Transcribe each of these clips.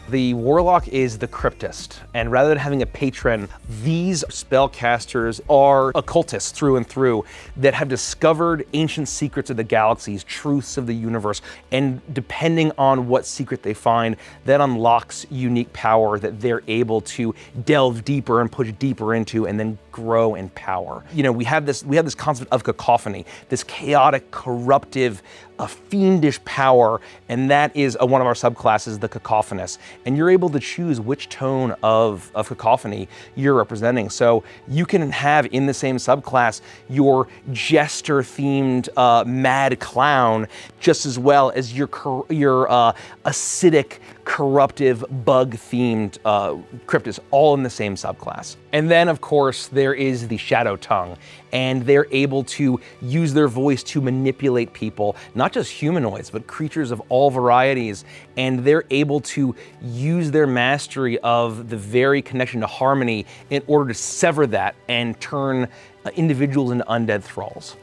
The Warlock is the Cryptist, and rather than having a patron, these spellcasters are occultists through and through that have discovered ancient secrets of the galaxies, truths of the universe, and depending on what secret they find, that unlocks unique power that they're able to delve deeper and push deeper into and then grow in power. You know, we have this concept of cacophony, this chaotic, corruptive, a fiendish power, and that is one of our subclasses, the cacophonous. And you're able to choose which tone of cacophony you're representing. So you can have in the same subclass your jester-themed mad clown just as well as your acidic, corruptive, bug-themed Cryptist, all in the same subclass. And then, of course, there is the Shadow Tongue, and they're able to use their voice to manipulate people, not just humanoids, but creatures of all varieties, and they're able to use their mastery of the very connection to harmony in order to sever that and turn individuals into undead thralls.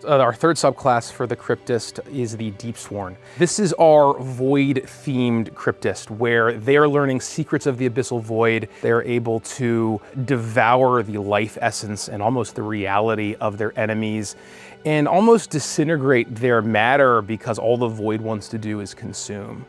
Our third subclass for the Cryptist is the Deepsworn. This is our void-themed Cryptist, where they're learning secrets of the abyssal void. They're able to devour the life essence and almost the reality of their enemies, and almost disintegrate their matter because all the void wants to do is consume.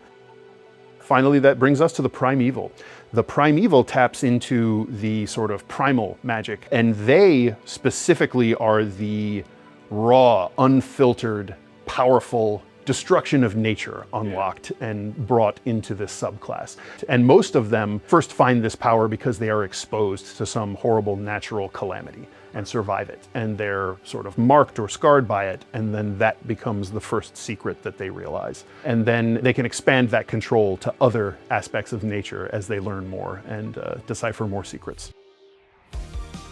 Finally, that brings us to the Primeval. The Primeval taps into the sort of primal magic, and they specifically are the raw, unfiltered, powerful destruction of nature unlocked and brought into this subclass. And most of them first find this power because they are exposed to some horrible natural calamity and survive it. And they're sort of marked or scarred by it, and then that becomes the first secret that they realize. And then they can expand that control to other aspects of nature as they learn more and decipher more secrets.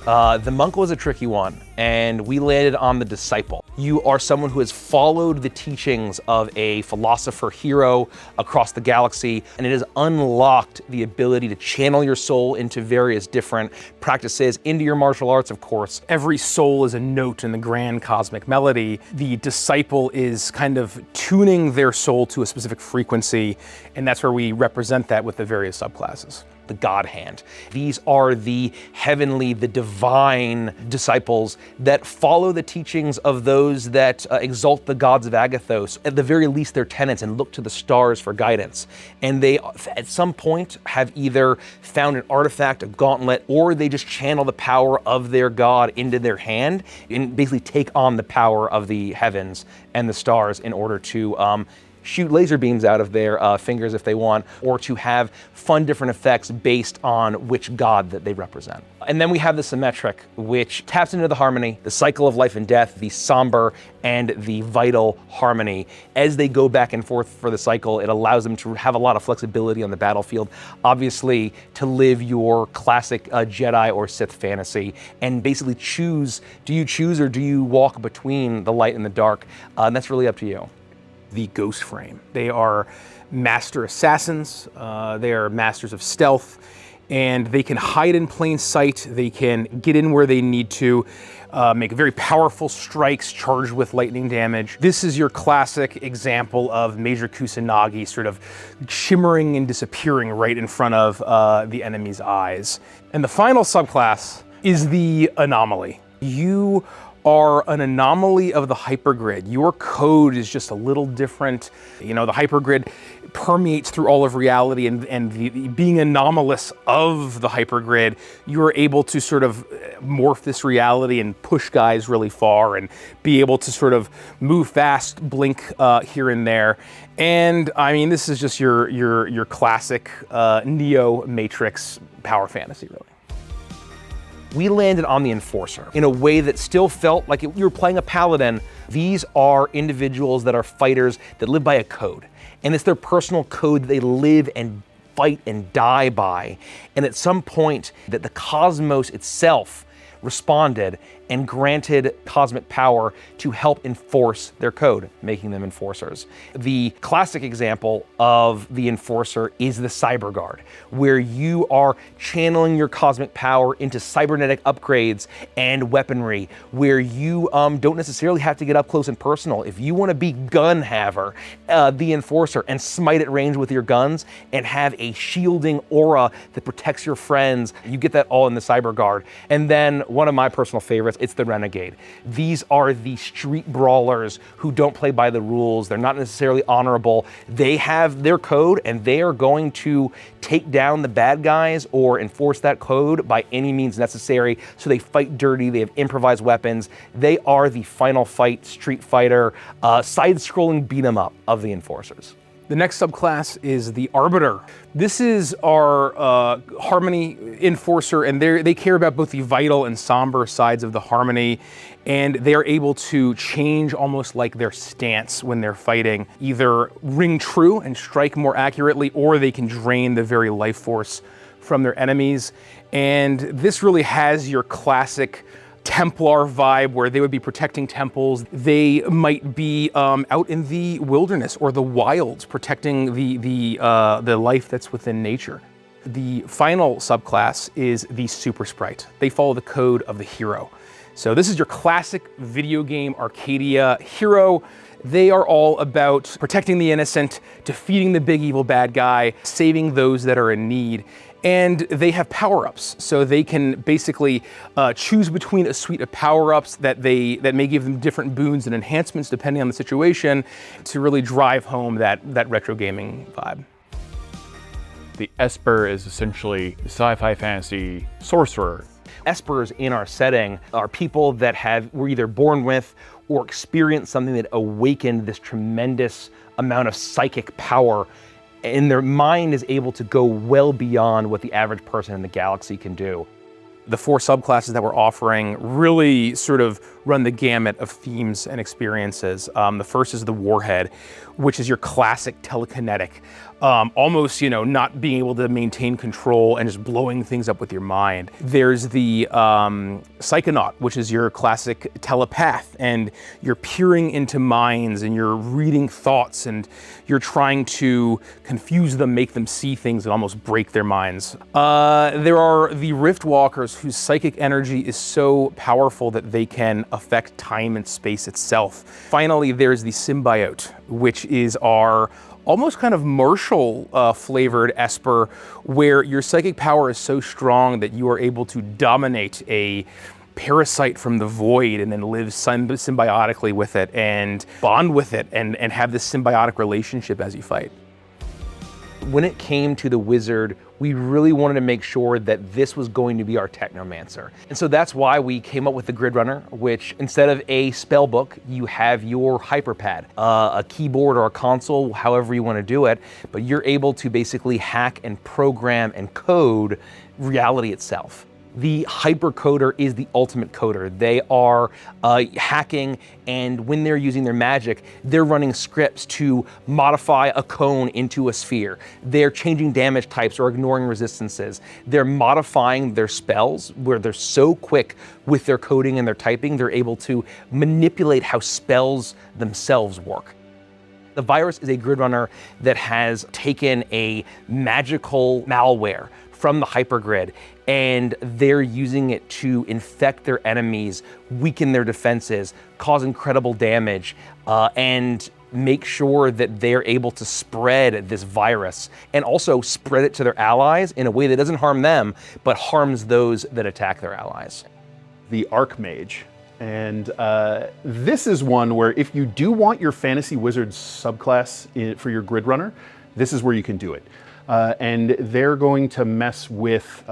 The monk was a tricky one, and we landed on the disciple. You are someone who has followed the teachings of a philosopher hero across the galaxy, and it has unlocked the ability to channel your soul into various different practices, into your martial arts, of course. Every soul is a note in the grand cosmic melody. The disciple is kind of tuning their soul to a specific frequency, and that's where we represent that with the various subclasses. The God Hand. These are the heavenly, the divine disciples that follow the teachings of those that exalt the gods of Agathos, at the very least their tenets, and look to the stars for guidance. And they, at some point, have either found an artifact, a gauntlet, or they just channel the power of their god into their hand and basically take on the power of the heavens and the stars in order to shoot laser beams out of their fingers if they want, or to have fun different effects based on which god that they represent. And then we have the symmetric, which taps into the harmony, the cycle of life and death, the somber and the vital harmony. As they go back and forth for the cycle, it allows them to have a lot of flexibility on the battlefield, obviously to live your classic Jedi or Sith fantasy, and basically choose, do you choose or do you walk between the light and the dark? And that's really up to you. The Ghost Frame. They are master assassins, they are masters of stealth, and they can hide in plain sight, they can get in where they need to, make very powerful strikes charged with lightning damage. This is your classic example of Major Kusanagi sort of shimmering and disappearing right in front of the enemy's eyes. And the final subclass is the Anomaly. You are an anomaly of the hypergrid. Your code is just a little different. You know, the hypergrid permeates through all of reality, and being anomalous of the hypergrid, you're able to sort of morph this reality and push guys really far and be able to sort of move fast, blink here and there. And I mean, this is just your classic Neo Matrix power fantasy, really. We landed on the Enforcer in a way that still felt like you were playing a paladin. These are individuals that are fighters that live by a code, and it's their personal code that they live and fight and die by. And at some point that the cosmos itself responded and granted cosmic power to help enforce their code, making them enforcers. The classic example of the enforcer is the Cyber Guard, where you are channeling your cosmic power into cybernetic upgrades and weaponry, where you don't necessarily have to get up close and personal. If you want to be gun haver, the enforcer, and smite at range with your guns and have a shielding aura that protects your friends, you get that all in the Cyber Guard. And then one of my personal favorites, it's the Renegade. These are the street brawlers who don't play by the rules. They're not necessarily honorable. They have their code and they are going to take down the bad guys or enforce that code by any means necessary. So they fight dirty, they have improvised weapons. They are the final fight Street Fighter, side-scrolling beat 'em up of the enforcers. The next subclass is the Arbiter. This is our Harmony Enforcer, and they care about both the vital and somber sides of the Harmony, and they are able to change almost like their stance when they're fighting. Either ring true and strike more accurately, or they can drain the very life force from their enemies. And this really has your classic Templar vibe, where they would be protecting temples. They might be out in the wilderness or the wilds, protecting the life that's within nature. The final subclass is the Super Sprite. They follow the code of the hero. So this is your classic video game Arcadia hero. They are all about protecting the innocent, defeating the big evil bad guy, saving those that are in need. And they have power-ups, so they can basically choose between a suite of power-ups that may give them different boons and enhancements depending on the situation to really drive home that retro gaming vibe. The Esper is essentially the sci-fi fantasy sorcerer. Espers in our setting are people that were either born with or experienced something that awakened this tremendous amount of psychic power, and their mind is able to go well beyond what the average person in the galaxy can do. The 4 subclasses that we're offering really sort of run the gamut of themes and experiences. The first is the Warhead, which is your classic telekinetic, almost, not being able to maintain control and just blowing things up with your mind. There's the Psychonaut, which is your classic telepath, and you're peering into minds and you're reading thoughts and you're trying to confuse them, make them see things and almost break their minds. There are the Riftwalkers, whose psychic energy is so powerful that they can affect time and space itself. Finally, there's the Symbiote, which is our almost kind of martial flavored Esper, where your psychic power is so strong that you are able to dominate a parasite from the void and then live symbiotically with it and bond with it and have this symbiotic relationship as you fight. When it came to the wizard, we really wanted to make sure that this was going to be our technomancer. And so that's why we came up with the Gridrunner, which instead of a spell book, you have your hyperpad, a keyboard or a console, however you want to do it, but you're able to basically hack and program and code reality itself. The hypercoder is the ultimate coder. They are hacking, and when they're using their magic, they're running scripts to modify a cone into a sphere. They're changing damage types or ignoring resistances. They're modifying their spells, where they're so quick with their coding and their typing, they're able to manipulate how spells themselves work. The virus is a Gridrunner that has taken a magical malware from the hypergrid, and they're using it to infect their enemies, weaken their defenses, cause incredible damage, and make sure that they're able to spread this virus and also spread it to their allies in a way that doesn't harm them, but harms those that attack their allies. The Archmage. And this is one where if you do want your Fantasy Wizards subclass for your Gridrunner, this is where you can do it. And they're going to mess with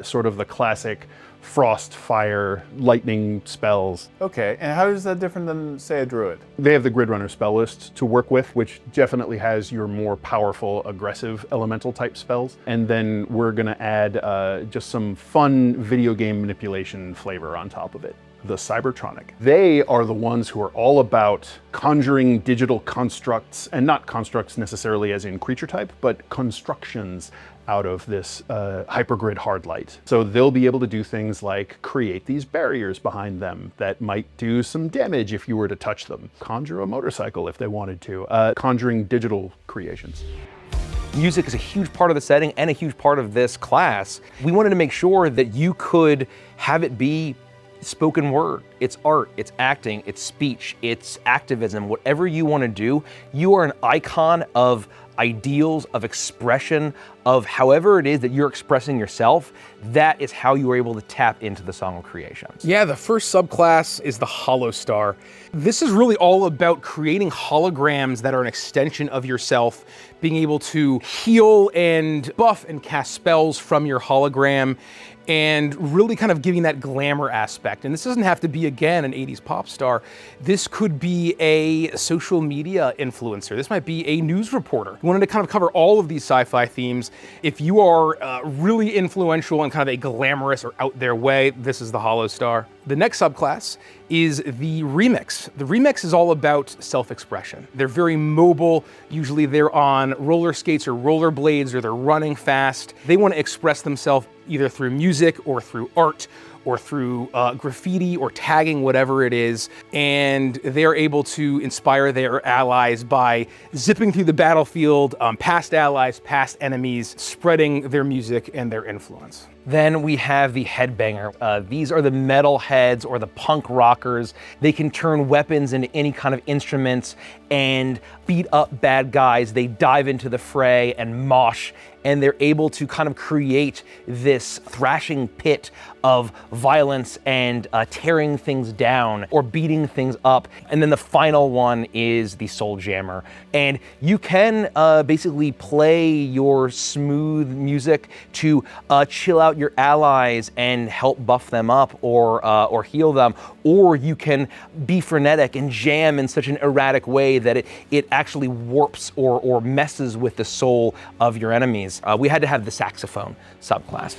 sort of the classic frost, fire, lightning spells. Okay, and how is that different than, say, a druid? They have the Gridrunner spell list to work with, which definitely has your more powerful, aggressive elemental type spells. And then we're gonna add just some fun video game manipulation flavor on top of it. The Cybertronic. They are the ones who are all about conjuring digital constructs, and not constructs necessarily as in creature type, but constructions out of this hypergrid hard light. So they'll be able to do things like create these barriers behind them that might do some damage if you were to touch them. Conjure a motorcycle if they wanted to. Conjuring digital creations. Music is a huge part of the setting and a huge part of this class. We wanted to make sure that you could have it be spoken word. It's art, it's acting, it's speech, it's activism, whatever you want to do. You are an icon of ideals, of expression, of however it is that you're expressing yourself. That is how you are able to tap into the Song of Creations. Yeah, the first subclass is the Hollow Star. This is really all about creating holograms that are an extension of yourself, being able to heal and buff and cast spells from your hologram, and really kind of giving that glamour aspect. And this doesn't have to be, again, an 80s pop star. This could be a social media influencer. This might be a news reporter. We wanted to kind of cover all of these sci-fi themes. If you are really influential in kind of a glamorous or out there way, this is the Hollow Star. The next subclass is the Remix. The Remix is all about self-expression. They're very mobile. Usually they're on roller skates or rollerblades, or they're running fast. They want to express themselves either through music or through art or through graffiti or tagging, whatever it is. And they are able to inspire their allies by zipping through the battlefield, past allies, past enemies, spreading their music and their influence. Then we have the Headbanger. These are the metal heads or the punk rockers. They can turn weapons into any kind of instruments and beat up bad guys. They dive into the fray and mosh, and they're able to kind of create this thrashing pit of violence and tearing things down or beating things up. And then the final one is the Soul Jammer. And you can basically play your smooth music to chill out your allies and help buff them up or heal them. Or you can be frenetic and jam in such an erratic way that it actually warps or messes with the soul of your enemies. We had to have the saxophone subclass.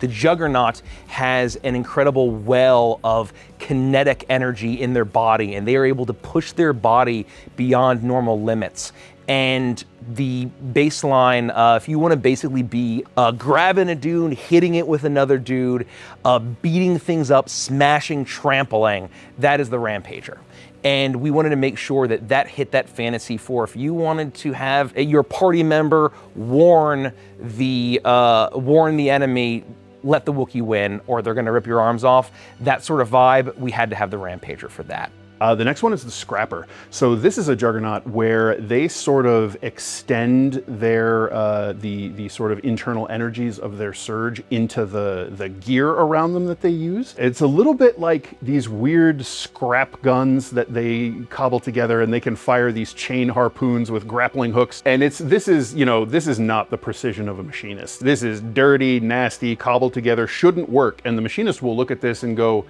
The Juggernaut has an incredible well of kinetic energy in their body, and they are able to push their body beyond normal limits. And the baseline, if you want to basically be grabbing a dude, hitting it with another dude, beating things up, smashing, trampling, that is the Rampager. And we wanted to make sure that that hit that fantasy for if you wanted to have your party member warn the enemy, let the Wookiee win, or they're gonna rip your arms off. That sort of vibe, we had to have the Rampager for that. The next one is the Scrapper. So this is a Juggernaut where they sort of extend their the sort of internal energies of their surge into the gear around them that they use. It's a little bit like these weird scrap guns that they cobble together, and they can fire these chain harpoons with grappling hooks. And this is not the precision of a Machinist. This is dirty, nasty, cobbled together, shouldn't work. And the Machinist will look at this and go,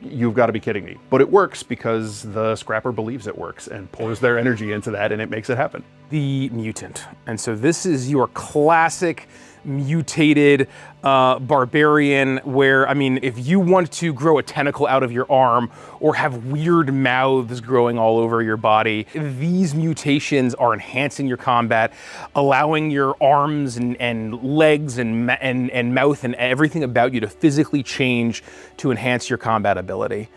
you've got to be kidding me. But it works because the Scrapper believes it works and pours their energy into that, and it makes it happen. The Mutant. And so this is your classic mutated barbarian where, I mean, if you want to grow a tentacle out of your arm or have weird mouths growing all over your body, these mutations are enhancing your combat, allowing your arms and legs and mouth and everything about you to physically change to enhance your combat ability.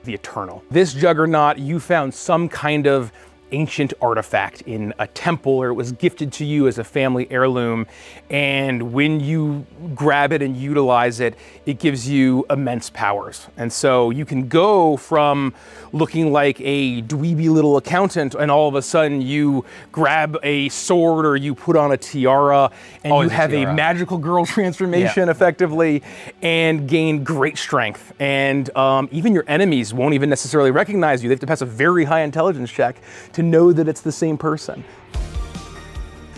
The Eternal. This Juggernaut, you found some kind of ancient artifact in a temple, or it was gifted to you as a family heirloom, and when you grab it and utilize it, it gives you immense powers. And so you can go from looking like a dweeby little accountant, and all of a sudden you grab a sword or you put on a tiara, and you have a magical girl transformation effectively, and gain great strength. And even your enemies won't even necessarily recognize you. They have to pass a very high intelligence check to know that it's the same person.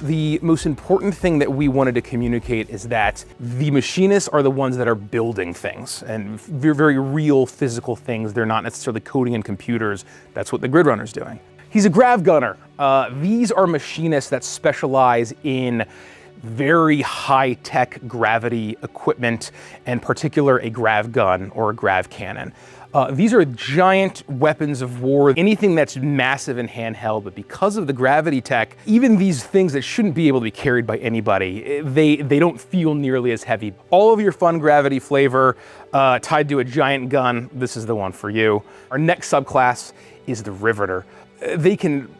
The most important thing that we wanted to communicate is that the Machinists are the ones that are building things, and very real physical things. They're not necessarily coding in computers. That's what the Gridrunner's doing. He's a grav gunner. These are Machinists that specialize in very high-tech gravity equipment, and in particular a grav gun or a grav cannon. These are giant weapons of war, anything that's massive and handheld, but because of the gravity tech, even these things that shouldn't be able to be carried by anybody, they don't feel nearly as heavy. All of your fun gravity flavor tied to a giant gun, this is the one for you. Our next subclass is the Riveter. They can,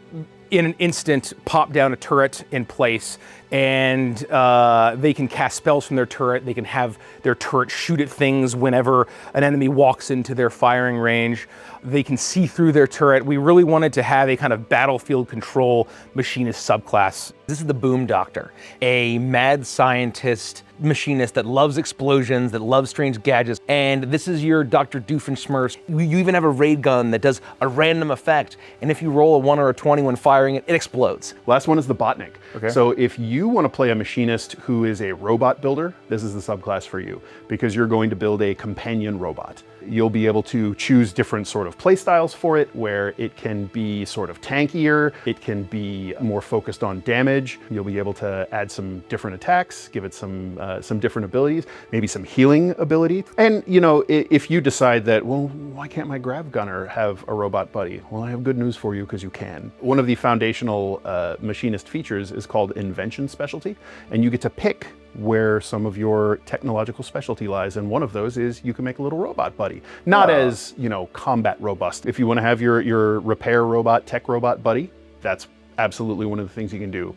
in an instant, pop down a turret in place, and they can cast spells from their turret. They can have their turret shoot at things whenever an enemy walks into their firing range. They can see through their turret. We really wanted to have a kind of battlefield control machinist subclass. This is the Boom Doctor, a mad scientist machinist that loves explosions, that loves strange gadgets, and this is your Dr. Doofenshmirtz. You even have a raid gun that does a random effect, and if you roll a 1 or a 20 when firing it, it explodes. Last one is the Botnik. Okay. So if you want to play a machinist who is a robot builder, this is the subclass for you, because you're going to build a companion robot. You'll be able to choose different sort of play styles for it, where it can be sort of tankier, it can be more focused on damage. You'll be able to add some different attacks, give it some different abilities, maybe some healing ability. And you know, if you decide that, well, why can't my grav gunner have a robot buddy? Well, I have good news for you, because you can. One of the foundational machinist features is called invention specialty, and you get to pick where some of your technological specialty lies, and one of those is you can make a little robot buddy. Not as, you know, combat robust. If you want to have your repair robot, tech robot buddy, that's absolutely one of the things you can do.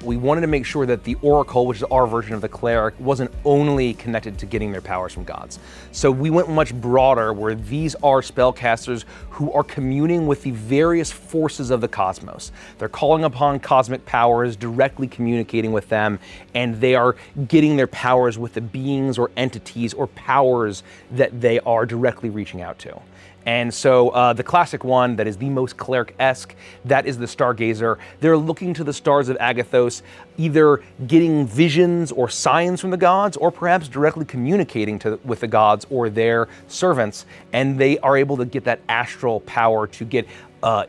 We wanted to make sure that the Oracle, which is our version of the Cleric, wasn't only connected to getting their powers from gods. So we went much broader, where these are spellcasters who are communing with the various forces of the cosmos. They're calling upon cosmic powers, directly communicating with them, and they are getting their powers with the beings or entities or powers that they are directly reaching out to. And so the classic one that is the most cleric-esque, that is the Stargazer. They're looking to the stars of Agathos, either getting visions or signs from the gods, or perhaps directly communicating with the gods or their servants. And they are able to get that astral power to get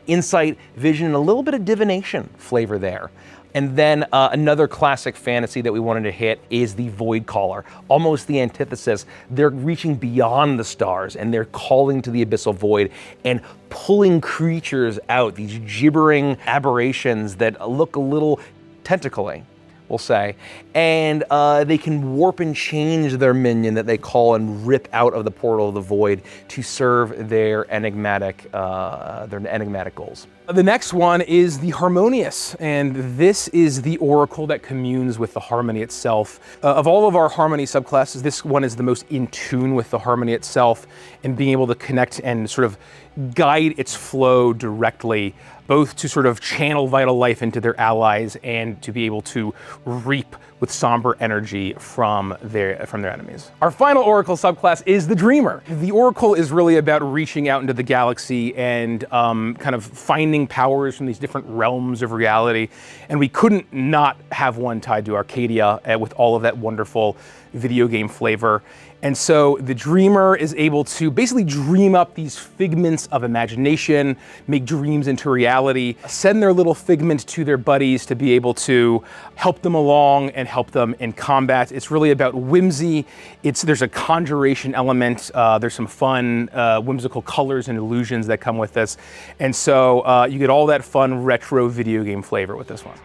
insight, vision, and a little bit of divination flavor there. And then another classic fantasy that we wanted to hit is the Void Caller, almost the antithesis. They're reaching beyond the stars, and they're calling to the abyssal void and pulling creatures out, these gibbering aberrations that look a little tentacly, we'll say. And they can warp and change their minion that they call and rip out of the portal of the void to serve their enigmatic goals. The next one is the Harmonious, and this is the Oracle that communes with the Harmony itself. Of all of our Harmony subclasses, this one is the most in tune with the Harmony itself, and being able to connect and sort of guide its flow directly, both to sort of channel vital life into their allies and to be able to reap with somber energy from their enemies. Our final Oracle subclass is the Dreamer. The Oracle is really about reaching out into the galaxy and kind of finding powers from these different realms of reality. And we couldn't not have one tied to Arcadia with all of that wonderful video game flavor. And so the Dreamer is able to basically dream up these figments of imagination, make dreams into reality, send their little figment to their buddies to be able to help them along and help them in combat. It's really about whimsy. There's a conjuration element. There's some fun, whimsical colors and illusions that come with this. And so you get all that fun retro video game flavor with this one.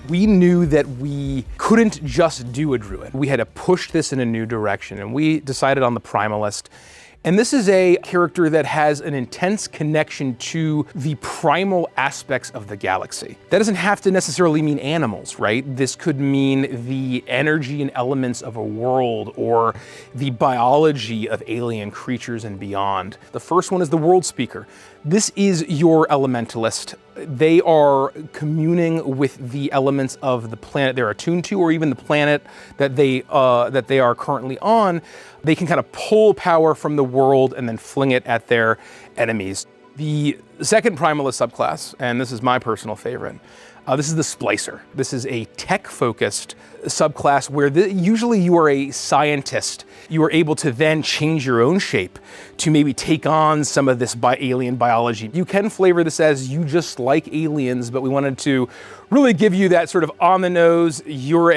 We knew that we couldn't just do a druid. We had to push this in a new direction, and we decided on the Primalist. And this is a character that has an intense connection to the primal aspects of the galaxy. That doesn't have to necessarily mean animals, right? This could mean the energy and elements of a world, or the biology of alien creatures and beyond. The first one is the World Speaker. This is your elementalist. They are communing with the elements of the planet they're attuned to, or even the planet that they are currently on. They can kind of pull power from the world and then fling it at their enemies. The second Primalist subclass, and this is my personal favorite, This is the Splicer. This is a tech-focused subclass where usually you are a scientist. You are able to then change your own shape to maybe take on some of this alien biology. You can flavor this as you just like aliens, but we wanted to really give you that sort of on the nose, you're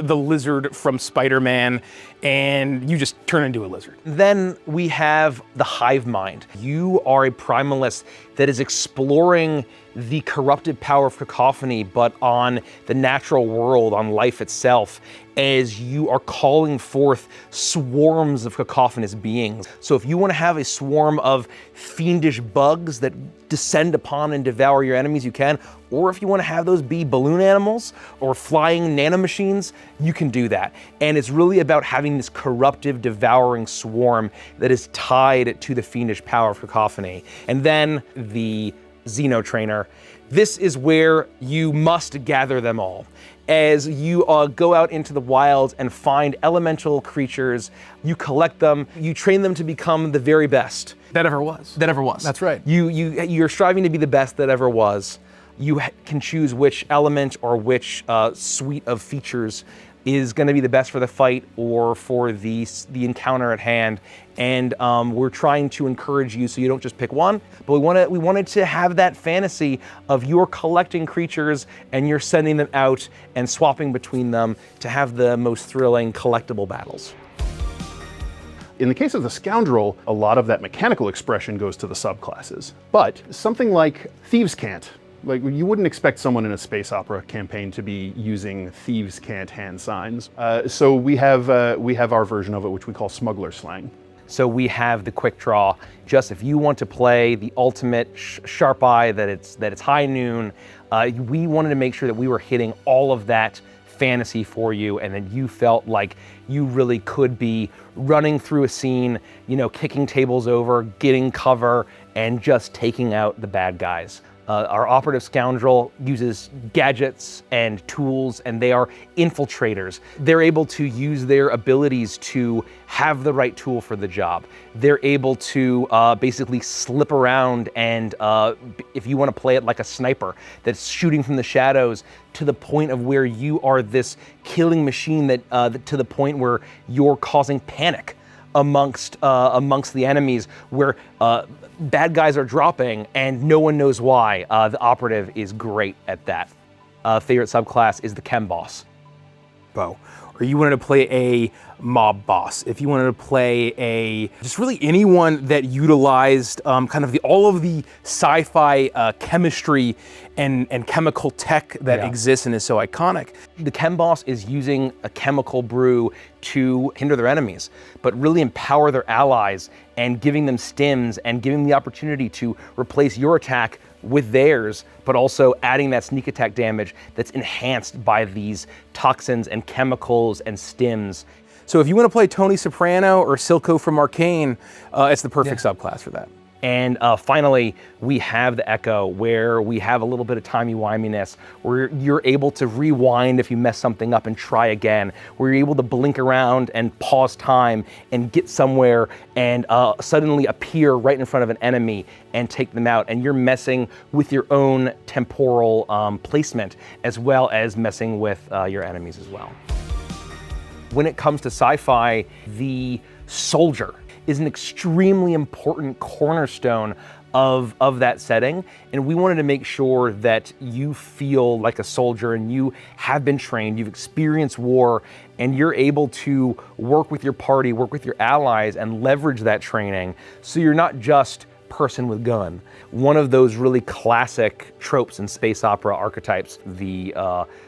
the lizard from Spider-Man, and you just turn into a lizard. Then we have the hive mind. You are a primalist that is exploring the corrupted power of cacophony, but on the natural world, on life itself, as you are calling forth swarms of cacophonous beings. So if you want to have a swarm of fiendish bugs that descend upon and devour your enemies, you can. Or if you want to have those be balloon animals or flying nanomachines, you can do that. And it's really about having this corruptive, devouring swarm that is tied to the fiendish power of cacophony. And then the Xeno Trainer. This is where you must gather them all. As you go out into the wild and find elemental creatures, you collect them, you train them to become the very best. That ever was. That ever was. That's right. You're striving to be the best that ever was. You can choose which element or which suite of features is going to be the best for the fight or for the encounter at hand. And we're trying to encourage you so you don't just pick one, but we wanted to have that fantasy of you're collecting creatures and you're sending them out and swapping between them to have the most thrilling collectible battles. In the case of the Scoundrel, a lot of that mechanical expression goes to the subclasses. But something like Thieves' Cant, like you wouldn't expect someone in a space opera campaign to be using Thieves' Cant hand signs. So we have our version of it, which we call smuggler slang. So we have the quick draw. Just if you want to play the ultimate sharp eye, that it's high noon, we wanted to make sure that we were hitting all of that fantasy for you, and then you felt like you really could be running through a scene, kicking tables over, getting cover, and just taking out the bad guys. Our operative Scoundrel uses gadgets and tools, and they are infiltrators. They're able to use their abilities to have the right tool for the job. They're able to basically slip around and, if you want to play it like a sniper that's shooting from the shadows, to the point of where you are this killing machine that to the point where you're causing panic amongst the enemies, where bad guys are dropping and no one knows why. The operative is great at that. Favorite subclass is the Chem Boss. Or you wanted to play a mob boss, if you wanted to play just really anyone that utilized kind of all of the sci-fi chemistry and chemical tech that exists and is so iconic. The Chem Boss is using a chemical brew to hinder their enemies, but really empower their allies and giving them stims and giving them the opportunity to replace your attack with theirs, but also adding that sneak attack damage that's enhanced by these toxins and chemicals and stims. So if you want to play Tony Soprano or Silco from Arcane, it's the perfect subclass for that. And finally, we have the Echo, where we have a little bit of timey-wiminess, where you're able to rewind if you mess something up and try again, where you're able to blink around and pause time and get somewhere and suddenly appear right in front of an enemy and take them out. And you're messing with your own temporal placement, as well as messing with your enemies as well. When it comes to sci-fi, the soldier is an extremely important cornerstone of that setting, and we wanted to make sure that you feel like a soldier and you have been trained, you've experienced war, and you're able to work with your party, work with your allies, and leverage that training, so you're not just person with gun. One of those really classic tropes in space opera archetypes, the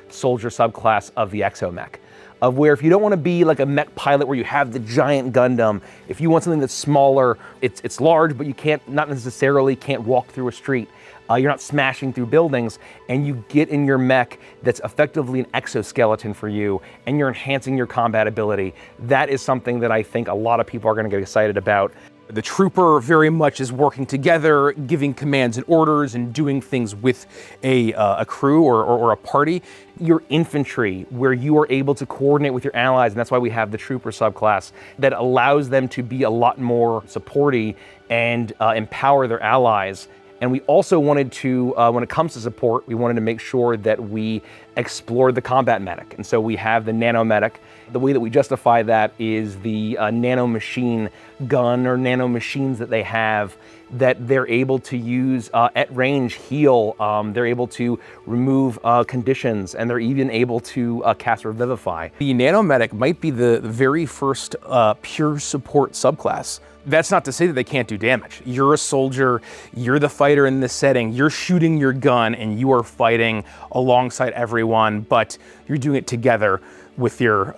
soldier subclass of the exomech, of where if you don't want to be like a mech pilot where you have the giant Gundam, if you want something that's smaller, it's large, but you not necessarily can't walk through a street. You're not smashing through buildings, and you get in your mech that's effectively an exoskeleton for you, and you're enhancing your combat ability. That is something that I think a lot of people are going to get excited about. The trooper very much is working together, giving commands and orders and doing things with a crew or a party. Your infantry, where you are able to coordinate with your allies, and that's why we have the trooper subclass that allows them to be a lot more supporty and empower their allies. And we also wanted to, when it comes to support, we wanted to make sure that we explored the combat medic. And so we have the nano medic. The way that we justify that is the nano machine gun or nano machines that they have that they're able to use at range, heal, they're able to remove conditions, and they're even able to cast Revivify. The nanomedic might be the very first pure support subclass. That's not to say that they can't do damage. You're a soldier, you're the fighter in this setting, you're shooting your gun and you are fighting alongside everyone, but you're doing it together with your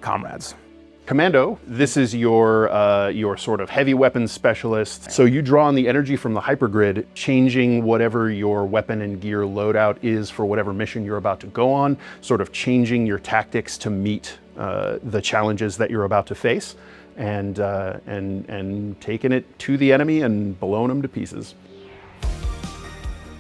comrades. Commando, this is your sort of heavy weapons specialist. So you draw on the energy from the hypergrid, changing whatever your weapon and gear loadout is for whatever mission you're about to go on, sort of changing your tactics to meet the challenges that you're about to face, and taking it to the enemy and blowing them to pieces.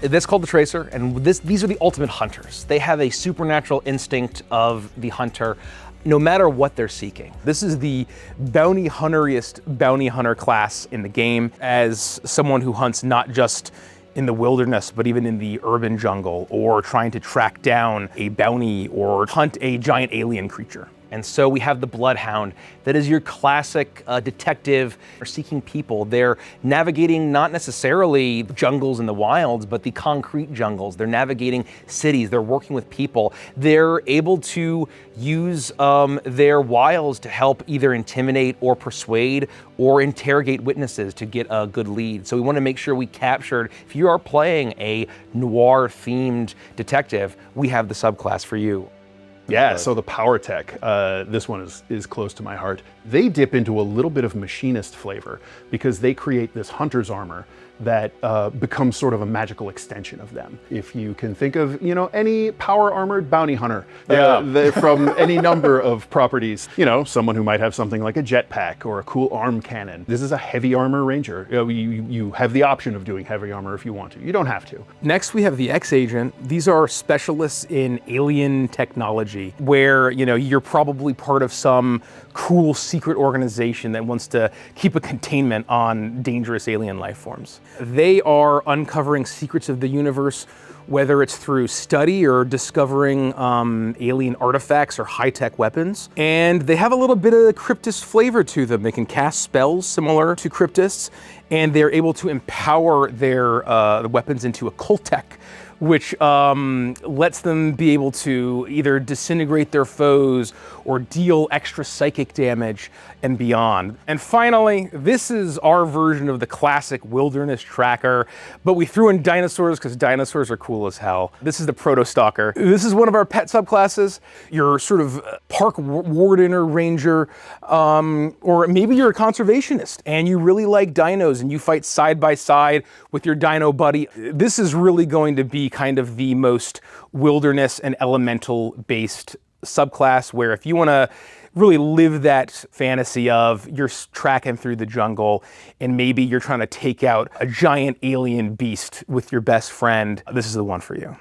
That's called the Tracer, and these are the ultimate hunters. They have a supernatural instinct of the hunter, no matter what they're seeking. This is the bounty hunteriest bounty hunter class in the game, as someone who hunts not just in the wilderness, but even in the urban jungle, or trying to track down a bounty or hunt a giant alien creature. And so we have the Bloodhound, that is your classic detective seeking people. They're navigating not necessarily jungles in the wilds, but the concrete jungles. They're navigating cities, they're working with people. They're able to use their wiles to help either intimidate or persuade or interrogate witnesses to get a good lead. So we want to make sure we captured, if you are playing a noir-themed detective, we have the subclass for you. Yeah, so the power tech, this one is close to my heart. They dip into a little bit of machinist flavor because they create this hunter's armor that becomes sort of a magical extension of them. If you can think of, any power armored bounty hunter from any number of properties, someone who might have something like a jetpack or a cool arm cannon. This is a heavy armor ranger. You have the option of doing heavy armor if you want to. You don't have to. Next, we have the X-Agent. These are specialists in alien technology, where you're probably part of some cool secret organization that wants to keep a containment on dangerous alien life forms. They are uncovering secrets of the universe, whether it's through study or discovering alien artifacts or high-tech weapons. And they have a little bit of Cryptist flavor to them. They can cast spells similar to Cryptists, and they're able to empower their weapons into occult tech, which lets them be able to either disintegrate their foes or deal extra psychic damage and beyond. And finally, this is our version of the classic wilderness tracker, but we threw in dinosaurs because dinosaurs are cool as hell. This is the Proto-Stalker. This is one of our pet subclasses. You're sort of park warden or ranger, or maybe you're a conservationist and you really like dinos and you fight side by side with your dino buddy. This is really going to be kind of the most wilderness and elemental based subclass, where if you want to really live that fantasy of you're tracking through the jungle and maybe you're trying to take out a giant alien beast with your best friend, this is the one for you.